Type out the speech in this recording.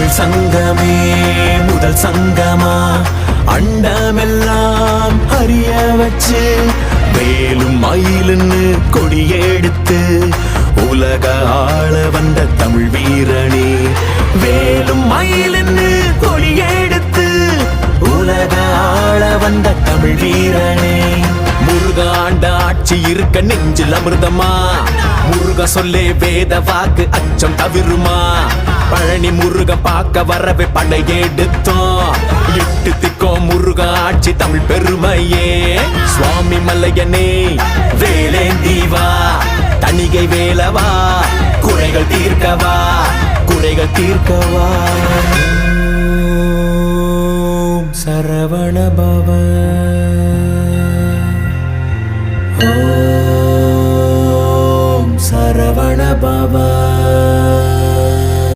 தமிழ் சங்கமே முதல் சங்கமா அண்டமெல்லாம் அறிய வச்சு வேலும் மயிலுன்னு கொடியெடுத்து உலக ஆள வந்த தமிழ் வீரனே. வேலும் மயிலுன்னு கொடியெடுத்து உலக ஆள வந்த தமிழ் வீரனே. முருகாண்ட ஆட்சி இருக்க நெஞ்சில் அமிர்தமா முருக சொல்லே வேத வாக்கு அச்சம் தவிருமா. பழனி முருக பார்க்க வரவே படையெடுத்தோம் எட்டு திக்கோம் முருக ஆட்சி தமிழ் பெருமையே. சுவாமி மல்லையனே வேலேந்தீவா தணிகை வேலவா குறைகள் தீர்க்கவா குறைகள் தீர்க்கவா.